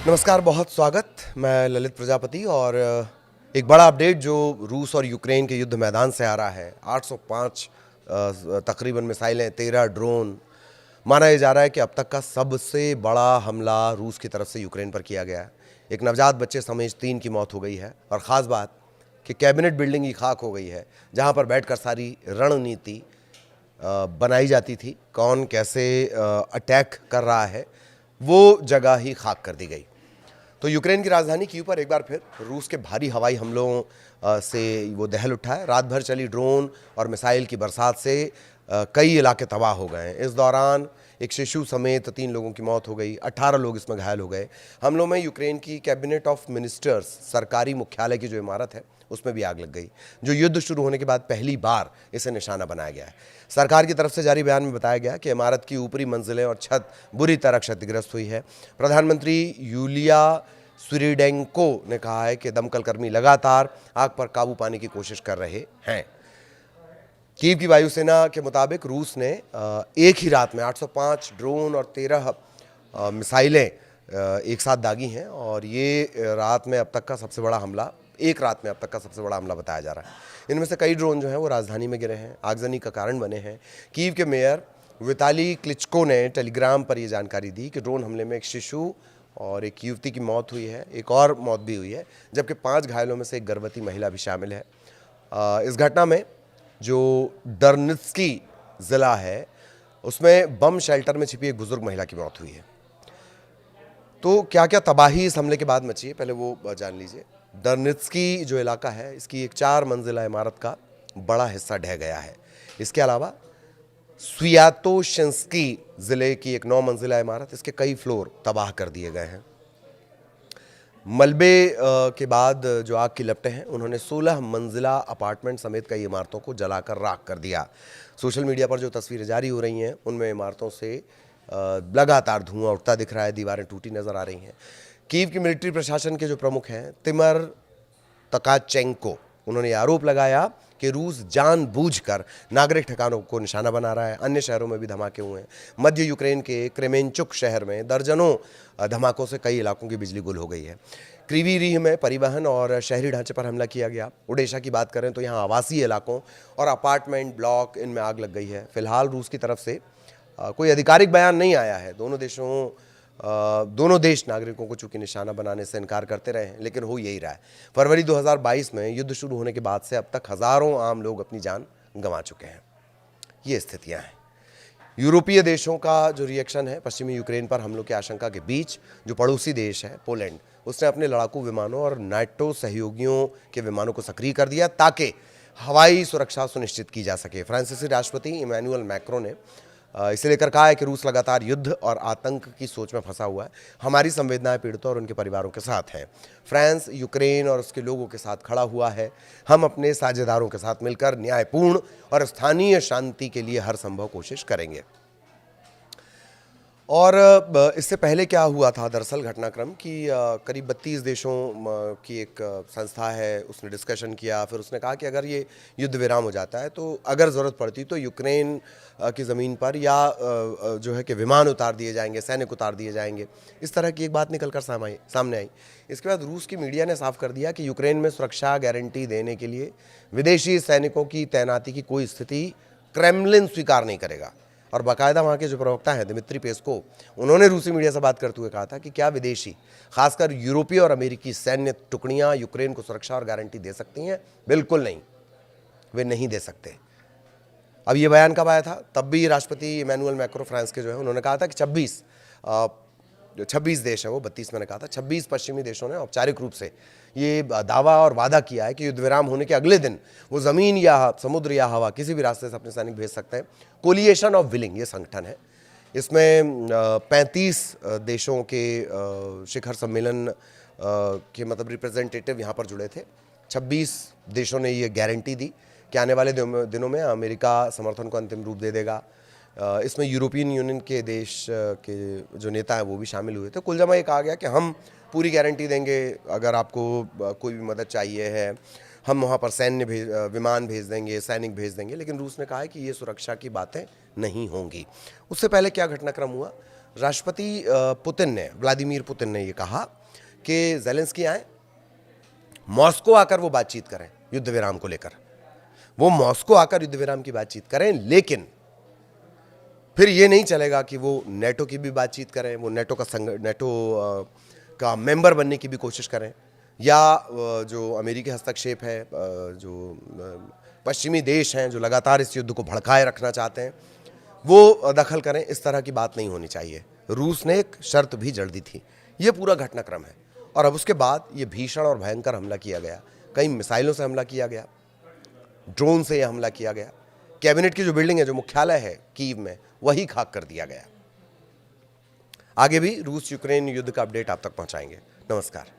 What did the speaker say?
नमस्कार, बहुत स्वागत। मैं ललित प्रजापति और एक बड़ा अपडेट जो रूस और यूक्रेन के युद्ध मैदान से आ रहा है। 805 तकरीबन मिसाइलें, 13 ड्रोन। माना यह जा रहा है कि अब तक का सबसे बड़ा हमला रूस की तरफ से यूक्रेन पर किया गया है। एक नवजात बच्चे समेत 3 की मौत हो गई है और ख़ास बात कि कैबिनेट बिल्डिंग ही खाक हो गई है, जहां पर बैठकर सारी रणनीति बनाई जाती थी। कौन कैसे अटैक कर रहा है, वो जगह ही खाक कर दी गई। तो यूक्रेन की राजधानी कीव पर एक बार फिर रूस के भारी हवाई हमलों से वो दहल उठा है। रात भर चली ड्रोन और मिसाइल की बरसात से कई इलाके तबाह हो गए हैं। इस दौरान एक शिशु समेत 3 लोगों की मौत हो गई, 18 लोग इसमें घायल हो गए। हमलों में यूक्रेन की कैबिनेट ऑफ मिनिस्टर्स सरकारी मुख्यालय की जो इमारत है उसमें भी आग लग गई, जो युद्ध शुरू होने के बाद पहली बार इसे निशाना बनाया गया है। सरकार की तरफ से जारी बयान में बताया गया कि इमारत की ऊपरी मंजिलें और छत बुरी तरह क्षतिग्रस्त हुई है। प्रधानमंत्री यूलिया स्विरिडेंको ने कहा है कि दमकल कर्मी लगातार आग पर काबू पाने की कोशिश कर रहे हैं। कीव की वायुसेना के मुताबिक रूस ने एक ही रात में 805 ड्रोन और 13 मिसाइलें एक साथ दागी हैं और ये एक रात में अब तक का सबसे बड़ा हमला बताया जा रहा है। इनमें से कई ड्रोन जो हैं वो राजधानी में गिरे हैं, आगजनी का कारण बने हैं। कीव के मेयर विताली क्लिचको ने टेलीग्राम पर यह जानकारी दी कि ड्रोन हमले में एक शिशु और एक युवती की मौत हुई है, एक और मौत भी हुई है, जबकि 5 घायलों में से एक गर्भवती महिला भी शामिल है। इस घटना में जो डर्नित्स्की ज़िला है उसमें बम शेल्टर में छिपी एक बुजुर्ग महिला की मौत हुई है। तो क्या क्या तबाही इस हमले के बाद मची है, पहले वो जान लीजिए। डर्नित्स्की जो इलाका है, इसकी एक 4 मंजिला इमारत का बड़ा हिस्सा ढह गया है। इसके अलावा स्वियातोशिंस्की ज़िले की एक 9 मंजिला इमारत, इसके कई फ्लोर तबाह कर दिए गए हैं। मलबे के बाद जो आग की लपटें हैं उन्होंने 16 मंजिला अपार्टमेंट समेत कई इमारतों को जलाकर राख कर दिया। सोशल मीडिया पर जो तस्वीरें जारी हो रही हैं उनमें इमारतों से लगातार धुआं उठता दिख रहा है, दीवारें टूटी नज़र आ रही हैं। कीव की मिलिट्री प्रशासन के जो प्रमुख हैं तिमर तकाचेंको, उन्होंने आरोप लगाया कि रूस जानबूझकर नागरिक ठिकानों को निशाना बना रहा है। अन्य शहरों में भी धमाके हुए हैं। मध्य यूक्रेन के क्रेमेंचुक शहर में दर्जनों धमाकों से कई इलाकों की बिजली गुल हो गई है। क्रीवी रीह में परिवहन और शहरी ढांचे पर हमला किया गया। ओडेशा की बात करें तो यहाँ आवासीय इलाकों और अपार्टमेंट ब्लॉक इनमें आग लग गई है। फिलहाल रूस की तरफ से कोई आधिकारिक बयान नहीं आया है। दोनों देश नागरिकों को चूंकि निशाना बनाने से इनकार करते रहे हैं, लेकिन हो यही रहा है। फरवरी 2022 में युद्ध शुरू होने के बाद से अब तक हजारों आम लोग अपनी जान गंवा चुके हैं। ये स्थितियां हैं। यूरोपीय देशों का जो रिएक्शन है पश्चिमी यूक्रेन पर हमलों की आशंका के बीच, जो पड़ोसी देश है पोलैंड, उसने अपने लड़ाकू विमानों और नाटो सहयोगियों के विमानों को सक्रिय कर दिया ताकि हवाई सुरक्षा सुनिश्चित की जा सके। फ्रांसीसी राष्ट्रपति इमैनुअल मैक्रों ने इसे लेकर कहा है कि रूस लगातार युद्ध और आतंक की सोच में फंसा हुआ है। हमारी संवेदनाएं पीड़ितों और उनके परिवारों के साथ हैं। फ्रांस यूक्रेन और उसके लोगों के साथ खड़ा हुआ है। हम अपने साझेदारों के साथ मिलकर न्यायपूर्ण और स्थानीय शांति के लिए हर संभव कोशिश करेंगे। और इससे पहले क्या हुआ था दरअसल घटनाक्रम की करीब 32 देशों की एक संस्था है, उसने डिस्कशन किया। फिर उसने कहा कि अगर ये युद्ध विराम हो जाता है तो अगर ज़रूरत पड़ती तो यूक्रेन की ज़मीन पर या जो है कि विमान उतार दिए जाएंगे, सैनिक उतार दिए जाएंगे। इस तरह की एक बात निकल कर सामने आई। इसके बाद रूस की मीडिया ने साफ कर दिया कि यूक्रेन में सुरक्षा गारंटी देने के लिए विदेशी सैनिकों की तैनाती की कोई स्थिति क्रेमलिन स्वीकार नहीं करेगा। और बाकायदा वहाँ के जो प्रवक्ता हैं दिमित्री पेस्कोव, उन्होंने रूसी मीडिया से बात करते हुए कहा था कि क्या विदेशी, खासकर यूरोपीय और अमेरिकी सैन्य टुकड़ियाँ यूक्रेन को सुरक्षा और गारंटी दे सकती हैं? बिल्कुल नहीं, वे नहीं दे सकते। अब ये बयान कब आया था? तब भी राष्ट्रपति इमैनुअल मैक्रो फ्रांस के जो है उन्होंने कहा था कि 26 देश हैं, वो 32 मैंने कहा था, 26 पश्चिमी देशों ने औपचारिक रूप से ये दावा और वादा किया है कि युद्ध विराम होने के अगले दिन वो ज़मीन या समुद्र या हवा किसी भी रास्ते से अपने सैनिक भेज सकते हैं। कोलिएशन ऑफ विलिंग ये संगठन है। इसमें 35 देशों के शिखर सम्मेलन के मतलब रिप्रेजेंटेटिव यहाँ पर जुड़े थे। 26 देशों ने ये गारंटी दी कि आने वाले दिनों में अमेरिका समर्थन को अंतिम रूप दे देगा। इसमें यूरोपियन यूनियन के देश के जो नेता हैं वो भी शामिल हुए थे। कुल जमा ये कहा गया कि हम पूरी गारंटी देंगे, अगर आपको कोई भी मदद चाहिए है हम वहाँ पर विमान भेज देंगे, सैनिक भेज देंगे। लेकिन रूस ने कहा है कि ये सुरक्षा की बातें नहीं होंगी। उससे पहले क्या घटनाक्रम हुआ? राष्ट्रपति व्लादिमीर पुतिन ने ये कहा कि ज़ेलेंस्की आए, मॉस्को आकर वो बातचीत करें युद्ध विराम को लेकर, वो मॉस्को आकर युद्ध विराम की बातचीत करें, लेकिन फिर ये नहीं चलेगा कि वो नेटो की भी बातचीत करें, वो नेटो का मेंबर बनने की भी कोशिश करें, या जो अमेरिकी हस्तक्षेप है, जो पश्चिमी देश हैं जो लगातार इस युद्ध को भड़काए रखना चाहते हैं, वो दखल करें। इस तरह की बात नहीं होनी चाहिए। रूस ने एक शर्त भी जड़ दी थी। ये पूरा घटनाक्रम है और अब उसके बाद ये भीषण और भयंकर हमला किया गया, कई मिसाइलों से हमला किया गया, ड्रोन से यह हमला किया गया, कैबिनेट की जो बिल्डिंग है, जो मुख्यालय है कीव में, वही खाक कर दिया गया। आगे भी रूस यूक्रेन युद्ध का अपडेट आप तक पहुंचाएंगे। नमस्कार।